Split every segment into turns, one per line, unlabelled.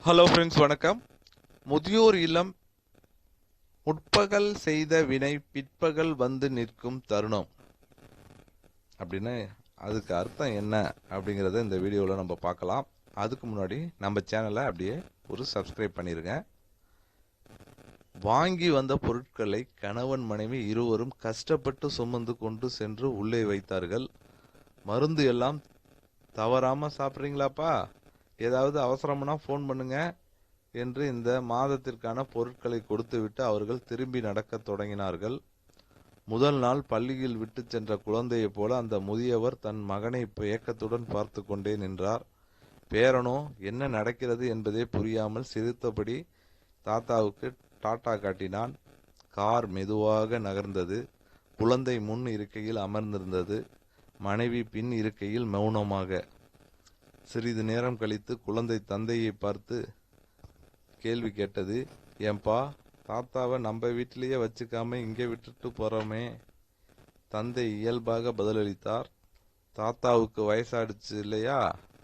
Hello friends, வணக்கம். முதியோர் இல்லம் முற்பகல் செய்த வினை பிற்பகல் வந்து நிற்கும் தருணம் அப்படின்னு அதுக்கு அர்த்தம் என்ன அப்படிங்கிறத இந்த வீடியோவில் நம்ம பார்க்கலாம். அதுக்கு முன்னாடி நம்ம சேனலை அப்படியே ஒரு சப்ஸ்கிரைப் பண்ணிடுங்க. வாங்கி வந்த பொருட்களை கணவன் மனைவி இருவரும் கஷ்டப்பட்டு சுமந்து கொண்டு சென்று உள்ளே வைத்தார்கள். மருந்து எல்லாம் தவறாமல் சாப்பிட்றீங்களாப்பா, ஏதாவது அவசரம்னா ஃபோன் பண்ணுங்க என்று இந்த மாதத்திற்கான பொருட்களை கொடுத்துவிட்டு அவர்கள் திரும்பி நடக்கத் தொடங்கினார்கள். முதல் நாள் பள்ளியில் விட்டு சென்ற குழந்தையைப் போல அந்த முதியவர் தன் மகனை ஏக்கத்துடன் பார்த்து கொண்டே நின்றார். பேரனோ என்ன நடக்கிறது என்பதே புரியாமல் சிரித்தபடி தாத்தாவுக்கு டாட்டா காட்டினான். கார் மெதுவாக நகர்ந்தது. குழந்தை முன் இருக்கையில் அமர்ந்திருந்தது. மனைவி பின் இருக்கையில் மௌனமாக. சிறிது நேரம் கழித்து குழந்தை தந்தையை பார்த்து கேள்வி கேட்டது. ஏன்பா, தாத்தாவை நம்ம வீட்டிலேயே வச்சுக்காம இங்கே விட்டுட்டு போறோமே? தந்தை இயல்பாக பதிலளித்தார். தாத்தாவுக்கு வயசாயிடுச்சு இல்லையா,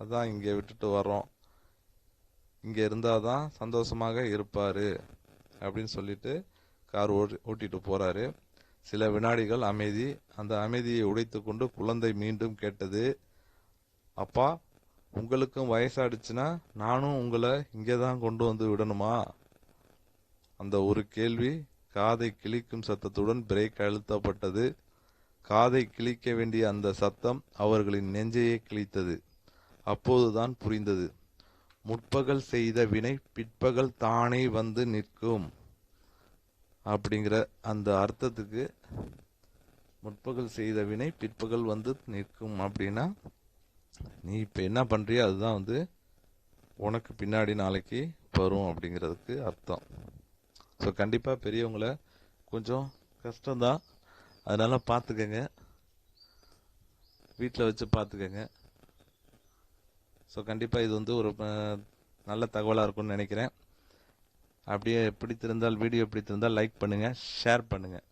அதான் இங்கே விட்டுட்டு வர்றோம். இங்கே இருந்தாதான் சந்தோஷமாக இருப்பாரு அப்படின்னு சொல்லிட்டு கார் ஓட்டிட்டு போறாரு. சில வினாடிகள் அமைதி. அந்த அமைதியை உடைத்து கொண்டு குழந்தை மீண்டும் கேட்டது, அப்பா, உங்களுக்கும் வயசாயிடுச்சுன்னா நானும் உங்களை இங்கே தான் கொண்டு வந்து விடணுமா? அந்த ஒரு கேள்வி காதை கிழிக்கும் சத்தத்துடன் பிரேக் அழுத்தப்பட்டது. காதை கிழிக்க வேண்டிய அந்த சத்தம் அவர்களின் நெஞ்சையே கிழித்தது. அப்போதுதான் புரிந்தது, முற்பகல் செய்த வினை பிற்பகல் தானே வந்து நிற்கும் அப்படிங்கிற அந்த அர்த்தத்துக்கு. முற்பகல் செய்த வினை பிற்பகல் வந்து நிற்கும் அப்படின்னா, நீ இப்போ என்ன பண்ணுறியோ அதுதான் வந்து உனக்கு பின்னாடி நாளைக்கு வரும் அப்படிங்கிறதுக்கு அர்த்தம். ஸோ கண்டிப்பாக பெரியவங்களை கொஞ்சம் கஷ்டம்தான், அதனால் பார்த்துக்கங்க, வீட்டில் வச்சு பார்த்துக்கங்க. ஸோ கண்டிப்பாக இது வந்து ஒரு நல்ல தகவலாக இருக்கும்னு நினைக்கிறேன். அப்படியே பிடித்திருந்தால், வீடியோ பிடித்திருந்தால் லைக் பண்ணுங்கள், ஷேர் பண்ணுங்கள்.